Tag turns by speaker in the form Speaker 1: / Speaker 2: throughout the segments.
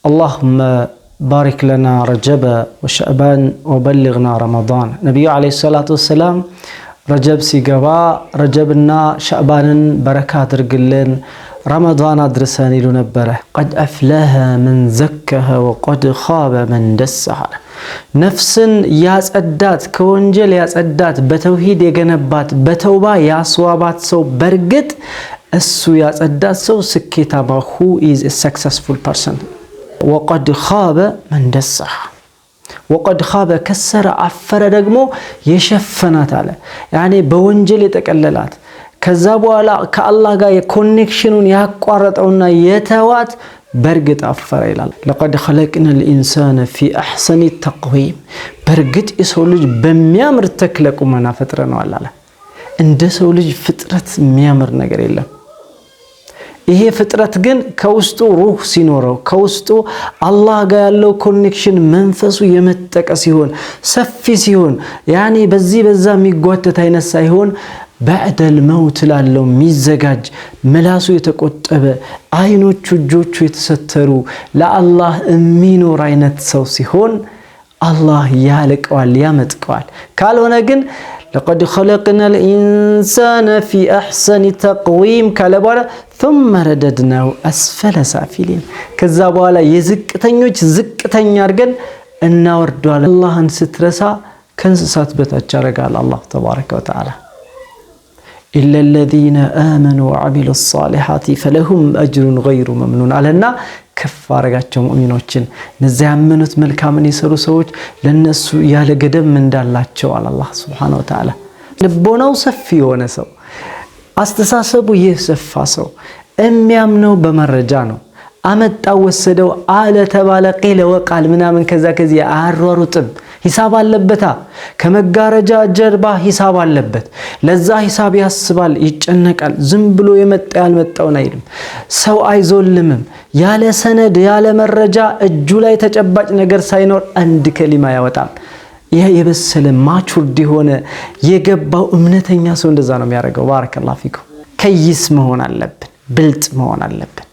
Speaker 1: اللهم بارك لنا رجب وشعبان وبلغنا رمضان. نبي عليه الصلاة والسلام رجب سيقبا رجبنا شعبان بركات رجلين رمضان أدرساني لنبره. قد أفلاها من زكها وقد خاب من دسها. نفس ياس أدات كونجل ياس أدات بتوحيد يجنبات بتوبة ياسوابات سو برجت السو ياس أدات سو سكيتا who is a successful person. وقد خاب من دسها. وقد خاب كسر عفر دقمو يشفنات على يعني بونجل يتكللات كذا بوالا كالله جاي كونكشنون يقارطونا يتوات برقت عفر إلى لقد خلقنا الإنسان في أحسن التقويم برقت يسولج بميامر تكلك ومنا فترنا ولا لا عند سولج فترة ميامر نجر الله ይሄ ፍጥረት ግን ከውስጡ ሩህ ሲኖረው ከውስጡ አላህ ጋር ያለው ኮኔክሽን መንፈሱ የመጠቀ ሲሆን ሰፊ ሲሆን ያኒ በዛ የሚጓተት አይነት ሳይሆን بعد الموت ላለው ሚዘጋጅ መላሱ የተቆጠበ አይኖቹ እጆቹ የተሰተሩ ለአላህ የሚኖር አይነት ሰው ሲሆን አላህ ያልቀዋል ያመጥቀዋል ካልሆነ ግን لقد خلقنا الإنسان في أحسن تقويم كالبارا ثم رددناه أسفل سافلين كذا بوالا يزكتنيوش زكتني أرجن إننا وردوا على الله سترسا كنسات بتأجر قال الله تبارك وتعالى إلا الذين آمنوا وعملوا الصالحات فلهم أجر غير ممنون علينا كفارجاتهم مؤمنين نزعمنوت ملكامن يسرو سوج لنسو ياله قدم من دالاتشو على الله سبحانه وتعالى لبوناو سفي ሆነ ሰው አስተሳሰቡ ይሰፋ ሰው የሚያምነው በመረጃ ነው አመጣው ወሰደው አለ ተባለ ቂለ ወቃል ምናምን ከዛ አሯሩጥም ሂሳብ አለበታ ከመጋረጃ ጀርባ ሂሳብ አለበት ለዛ ሂሳብ ያስባል ይጨነቃል ዝም ብሎ ያልመጣውን አይልም ሰው አይዞልምም ያለ ሰነድ ያለ መረጃ እጁ ላይ ተጨባጭ ነገር ሳይኖር አንድ ከሊማ ያወጣል ይሄ የበሰለ ማቹርድ ሆነ የገባው እምነተኛ ሰው እንደዛ ነው የሚያደርገው ባረከላሁ ፊኩም ከይስ መሆን አለብን ብልጥ መሆን አለብን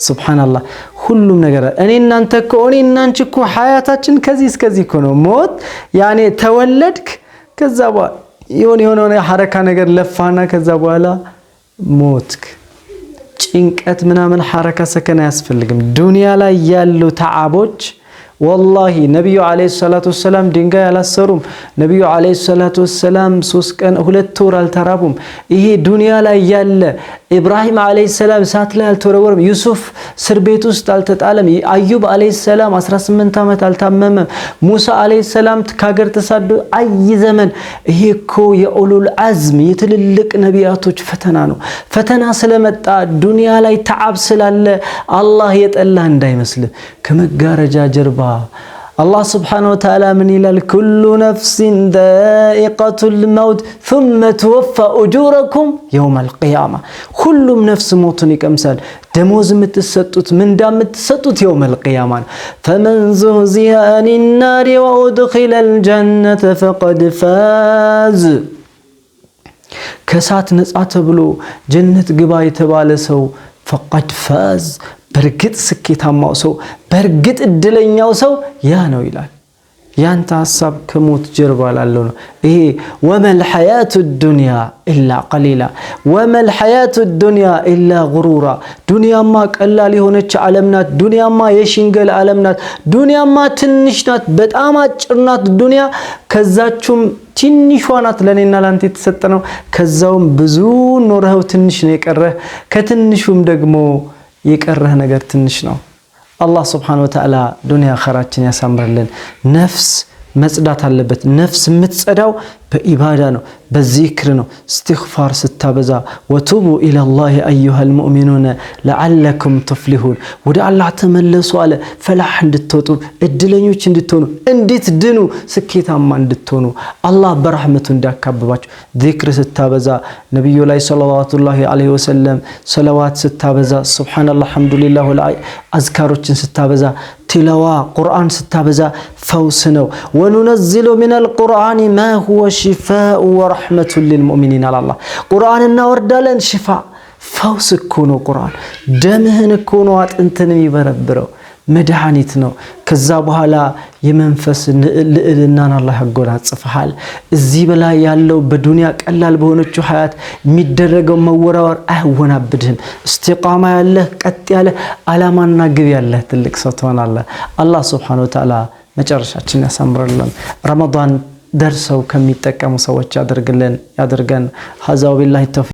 Speaker 1: ሱብሃንአላህ ሁሉም ነገር እኔ እናንተ እኮ እኔ እናንቺ እኮ ሐያታችን ከዚህ እስከዚህ እኮ ነው ሞት ያኔ ተወለድክ ከዛ በኋላ የሆነ ሐረካ ነገር ለፋና ከዛ በኋላ ሞትክ ጭንቀት ምናምን ሐረካ ሰከና ያስፈልግም ዱንያ ላይ ያሉ ተዓቦች والله ነብዩ አለይሂ ሰላቱ ወሰለም ድንጋይ አላሰሩም ነብዩ አለይሂ ሰላቱ ወሰለም 3 ቀን 2 ወር አልተራቡም ይሄ ዱንያ ላይ ያለ ኢብራሂም አለይሂ ሰላም ሳት ላይ አልተወረወረም ዩሱፍ እስር ቤት ውስጥ አልተጣለም አዩብ አለይሂ ሰላም 18 አመት አልታመመም ሙሳ አለይሂ ሰላም ከሀገር ተሳዶ አይ ዘመን ይሄ እኮ የኡሉል አዝም የትልልቅ ነቢያቶች ፈተና ነው ፈተና ስለመጣ ዱንያ ላይ ተዓብ ስላለ አላህ የጠላ እንዳይመስል ከመጋረጃ ጀርባ الله سبحانه وتعالى من إلى كل نفس ذائقة الموت ثم توفى أجوركم يوم القيامة كل نفس موتني كمثال دموز متسطت من دام متسطت يوم القيامة فمن زهزها عن النار وأدخل الجنة فقد فاز كسات نصعت بلو جنة قبا يتبال سو فقد فاز برقت سكيتاماو سو برقت እድለኛው ሰው ያ ነው ይላል ያንተ ሐሳብ ከሞት ጀርባ ላለው ነው ይሄ ወመል ሐያቱ ዱንያ ኢላ ቀሊላ ወመል ሐያቱ ዱንያ ኢላ ጉሩራ ዱንያማ ቀላል የሆነች ዓለም ናት ዱንያማ የሽንገል ዓለም ናት ዱንያማ ትንሽ ናት በጣም አጭር ናት ዱንያ ከዛቹም ትንሿ ናት ለኔና ላንተ የተሰጠነው ከዛውም ብዙ ኖርኸው ትንሽ ነው የቀረህ ከትንሹም ደግሞ የቀረህ ነገር ትንሽ ነው الله سبحانه وتعالى دنيا خراجين ያሳምርልን ነፍስ መጽዳት አለበት ነፍስ የምትጸዳው በኢባዳ ነው በዚክር ነው استغفار ስታበዛ وتوبوا الى الله ايها المؤمنون لعلكم تفلحون ወደ አላህ ተመለሱ አለ ፈላህ እንድትወጡ እድለኞች እንድትሆኑ እንዴት ድኑ ስኬታማ እንድትሆኑ አላህ በረህመቱ እንዲያካብባችሁ ዚክር ስታበዛ ነብዩ ላይ ሰለላሁ ዐለይሂ ወሰለም ሰለዋት ስታበዛ ሱብሃንአላህ አልহামዱሊላህ አዝካሮችን ስታበዛ تلاوة قرآن ستابزا فوسنو وننزل من القرآن ما هو شفاء ورحمة للمؤمنين على الله قرآن النور دالن شفاء فوس كونو قرآن دمهن كونو انتنمي بربرو መድኃኒት ነው። ከዛ በኋላ የመንፈስ ልዕልናን አላህ ያጎናጽፍሃል። እዚህ በላይ ያለው በዱንያ ቀላል በሆነችው ሐያት የሚደረገው መወራወር አይወናብድህም። እስቲቃማ ያለህ ቀጥ ያለ ዓላማና ግብ ያለህ ትልቅ ሰው ትሆናለህ። አላህ ሱብሓነሁ ወተዓላ መጨረሻችን ያሳምርልን። ረመዳን ደርሰው ከሚጠቀሙ ሰዎች ያድርገን። ሀዛ ወቢላሂ ተውፊቅ።